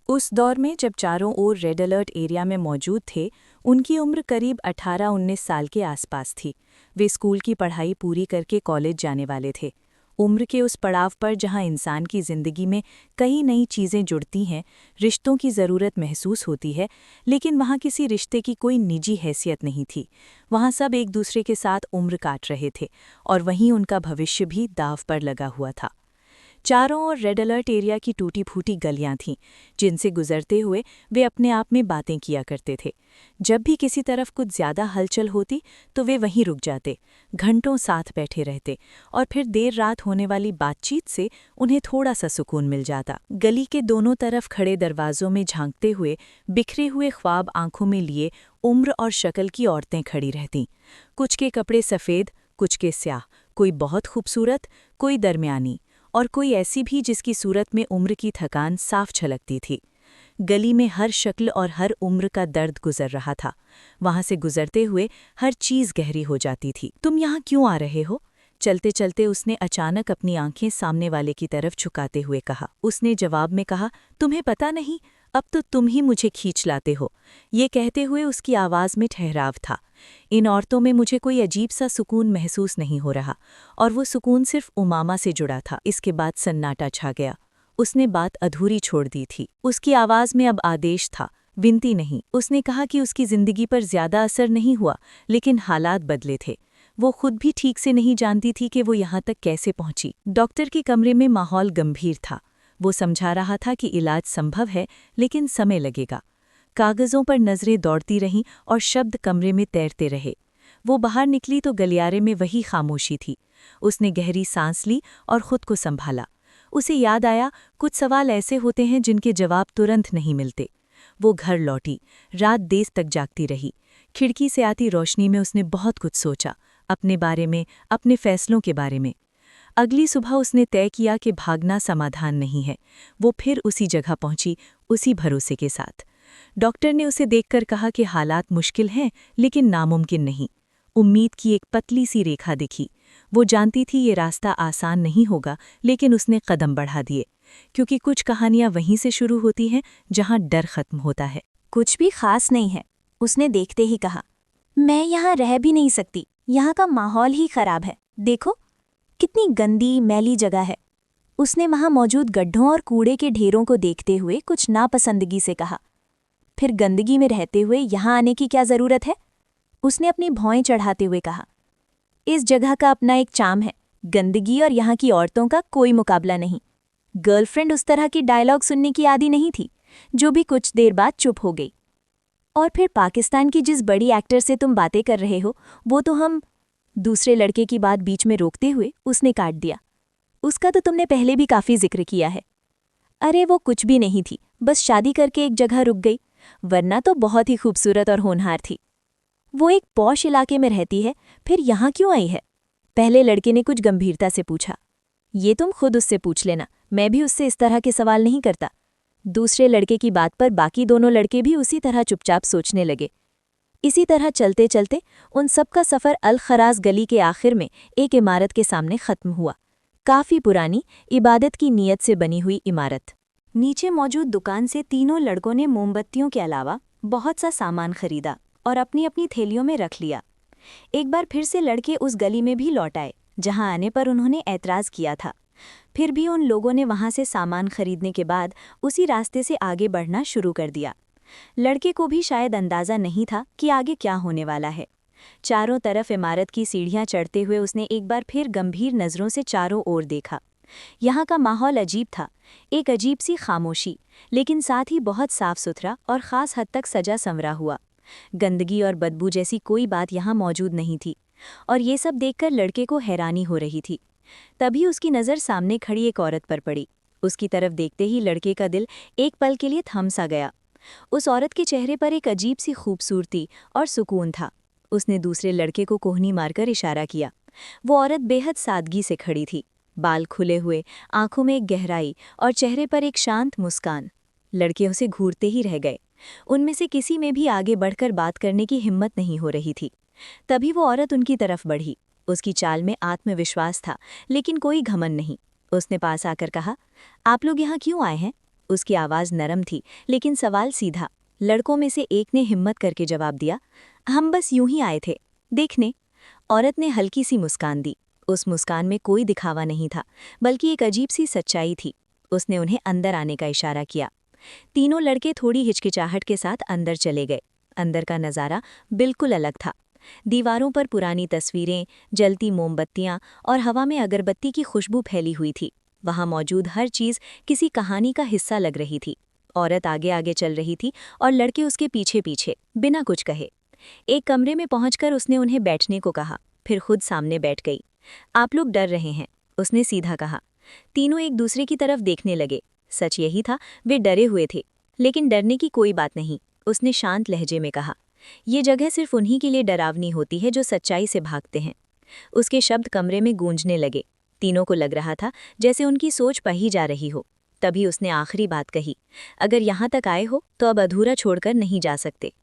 उस दौर में जब चारों ओर रेड अलर्ट एरिया में मौजूद थे, उनकी उम्र करीब 18-19 साल के आसपास थी। वे स्कूल की पढ़ाई पूरी करके कॉलेज जाने वाले थे। उम्र के उस पड़ाव पर जहां इंसान की ज़िंदगी में कई नई चीज़ें जुड़ती हैं, रिश्तों की ज़रूरत महसूस होती है, लेकिन वहां किसी रिश्ते की कोई निजी हैसियत नहीं थी। वहां सब एक दूसरे के साथ उम्र काट रहे थे और वहीं उनका भविष्य भी दाव पर लगा हुआ था। चारों ओर रेड अलर्ट एरिया की टूटी-फूटी गलियां थीं, जिनसे गुजरते हुए वे अपने आप में बातें किया करते थे। जब भी किसी तरफ कुछ ज्यादा हलचल होती तो वे वहीं रुक जाते, घंटों साथ बैठे रहते और फिर देर रात होने वाली बातचीत से उन्हें थोड़ा सा सुकून मिल जाता। गली के दोनों तरफ खड़े दरवाजों में झांकते हुए बिखरे हुए ख्वाब आंखों में लिए उम्र और शक्ल की औरतें खड़ी रहतीं। कुछ के कपड़े सफ़ेद, कुछ के स्याह, कोई बहुत खूबसूरत, कोई दरमियानी और कोई ऐसी भी जिसकी सूरत में उम्र की थकान साफ झलकती थी। गली में हर शक्ल और हर उम्र का दर्द गुजर रहा था। वहां से गुजरते हुए हर चीज गहरी हो जाती थी। तुम यहाँ क्यों आ रहे हो? चलते चलते उसने अचानक अपनी आंखें सामने वाले की तरफ झुकाते हुए कहा। उसने जवाब में कहा, तुम्हें पता नहीं, अब तो तुम ही मुझे खींच लाते हो। ये कहते हुए उसकी आवाज़ में ठहराव था। इन औरतों में मुझे कोई अजीब सा सुकून महसूस नहीं हो रहा, और वो सुकून सिर्फ उमामा से जुड़ा था। इसके बाद सन्नाटा छा गया। उसने बात अधूरी छोड़ दी थी। उसकी आवाज़ में अब आदेश था, विनती नहीं। उसने कहा कि उसकी ज़िंदगी पर ज़्यादा असर नहीं हुआ, लेकिन हालात बदले थे। वो खुद भी ठीक से नहीं जानती थी कि वो यहाँ तक कैसे पहुंची। डॉक्टर के कमरे में माहौल गंभीर था। वो समझा रहा था कि इलाज संभव है, लेकिन समय लगेगा। कागज़ों पर नज़रें दौड़ती रहीं और शब्द कमरे में तैरते रहे। वो बाहर निकली तो गलियारे में वही खामोशी थी। उसने गहरी सांस ली और खुद को संभाला। उसे याद आया, कुछ सवाल ऐसे होते हैं जिनके जवाब तुरंत नहीं मिलते। वो घर लौटी, रात देर तक जागती रही। खिड़की से आती रोशनी में उसने बहुत कुछ सोचा, अपने बारे में, अपने फैसलों के बारे में। अगली सुबह उसने तय किया कि भागना समाधान नहीं है। वो फिर उसी जगह पहुंची, उसी भरोसे के साथ। डॉक्टर ने उसे देखकर कहा कि हालात मुश्किल हैं, लेकिन नामुमकिन नहीं। उम्मीद की एक पतली सी रेखा दिखी। वो जानती थी ये रास्ता आसान नहीं होगा, लेकिन उसने कदम बढ़ा दिए, क्योंकि कुछ कहानियां वहीं से शुरू होती हैं जहां डर खत्म होता है। कुछ भी खास नहीं है, उसने देखते ही कहा। मैं यहाँ रह भी नहीं सकती, यहाँ का माहौल ही खराब है। देखो कितनी गंदी मैली जगह है। उसने वहां मौजूद गड्ढों और कूड़े के ढेरों को देखते हुए कुछ नापसंदगी से कहा। फिर गंदगी में रहते हुए यहाँ आने की क्या जरूरत है? उसने अपनी भौएं चढ़ाते हुए कहा। इस जगह का अपना एक चार्म है। गंदगी और यहाँ की औरतों का कोई मुकाबला नहीं। गर्लफ्रेंड उस तरह की डायलॉग सुनने की आदी नहीं थी, जो भी कुछ देर बाद चुप हो गई। और फिर पाकिस्तान की जिस बड़ी एक्टर से तुम बातें कर रहे हो, वो तो हम। दूसरे लड़के की बात बीच में रोकते हुए उसने काट दिया। उसका तो तुमने पहले भी काफी जिक्र किया है। अरे वो कुछ भी नहीं थी, बस शादी करके एक जगह रुक गई, वरना तो बहुत ही खूबसूरत और होनहार थी। वो एक पॉश इलाके में रहती है, फिर यहाँ क्यों आई है? पहले लड़के ने कुछ गंभीरता से पूछा। ये तुम खुद उससे पूछ लेना, मैं भी उससे इस तरह के सवाल नहीं करता। दूसरे लड़के की बात पर बाकी दोनों लड़के भी उसी तरह चुपचाप सोचने लगे। इसी तरह चलते चलते उन सबका सफ़र अल खराज गली के आखिर में एक इमारत के सामने ख़त्म हुआ। काफ़ी पुरानी, इबादत की नीयत से बनी हुई इमारत। नीचे मौजूद दुकान से तीनों लड़कों ने मोमबत्तियों के अलावा बहुत सा सामान खरीदा और अपनी अपनी थैलियों में रख लिया। एक बार फिर से लड़के उस गली में भी लौट आए, जहां आने पर उन्होंने ऐतराज़ किया था। फिर भी उन लोगों ने वहां से सामान खरीदने के बाद उसी रास्ते से आगे बढ़ना शुरू कर दिया। लड़के को भी शायद अंदाज़ा नहीं था कि आगे क्या होने वाला है। चारों तरफ इमारत की सीढ़ियां चढ़ते हुए उसने एक बार फिर गंभीर नज़रों से चारों ओर देखा। यहाँ का माहौल अजीब था, एक अजीब सी खामोशी, लेकिन साथ ही बहुत साफ सुथरा और ख़ास हद तक सजा संवरा हुआ। गंदगी और बदबू जैसी कोई बात यहाँ मौजूद नहीं थी, और ये सब देखकर लड़के को हैरानी हो रही थी। तभी उसकी नज़र सामने खड़ी एक औरत पर पड़ी। उसकी तरफ देखते ही लड़के का दिल एक पल के लिए थम सा गया। उस औरत के चेहरे पर एक अजीब सी खूबसूरती और सुकून था। उसने दूसरे लड़के को कोहनी मारकर इशारा किया। वो औरत बेहद सादगी से खड़ी थी, बाल खुले हुए, आंखों में एक गहराई और चेहरे पर एक शांत मुस्कान। लड़के उसे घूरते ही रह गए। उनमें से किसी में भी आगे बढ़कर बात करने की हिम्मत नहीं हो रही थी। तभी वो औरत उनकी तरफ बढ़ी। उसकी चाल में आत्मविश्वास था, लेकिन कोई घमंड नहीं। उसने पास आकर कहा, आप लोग यहाँ क्यों आए हैं? उसकी आवाज़ नरम थी, लेकिन सवाल सीधा। लड़कों में से एक ने हिम्मत करके जवाब दिया, हम बस यूं ही आए थे, देखने। औरत ने हल्की सी मुस्कान दी। उस मुस्कान में कोई दिखावा नहीं था, बल्कि एक अजीब सी सच्चाई थी। उसने उन्हें अंदर आने का इशारा किया। तीनों लड़के थोड़ी हिचकिचाहट के साथ अंदर चले गए। अंदर का नज़ारा बिल्कुल अलग था। दीवारों पर पुरानी तस्वीरें, जलती मोमबत्तियां और हवा में अगरबत्ती की खुशबू फैली हुई थी। वहां मौजूद हर चीज़ किसी कहानी का हिस्सा लग रही थी। औरत आगे आगे चल रही थी और लड़के उसके पीछे पीछे, बिना कुछ कहे। एक कमरे में पहुंचकर उसने उन्हें बैठने को कहा, फिर खुद सामने बैठ गई। आप लोग डर रहे हैं, उसने सीधा कहा। तीनों एक दूसरे की तरफ देखने लगे। सच यही था, वे डरे हुए थे। लेकिन डरने की कोई बात नहीं, उसने शांत लहजे में कहा। ये जगह सिर्फ उन्हीं के लिए डरावनी होती है जो सच्चाई से भागते हैं। उसके शब्द कमरे में गूंजने लगे। तीनों को लग रहा था जैसे उनकी सोच पही जा रही हो। तभी उसने आखिरी बात कही, अगर यहाँ तक आए हो तो अब अधूरा छोड़कर नहीं जा सकते।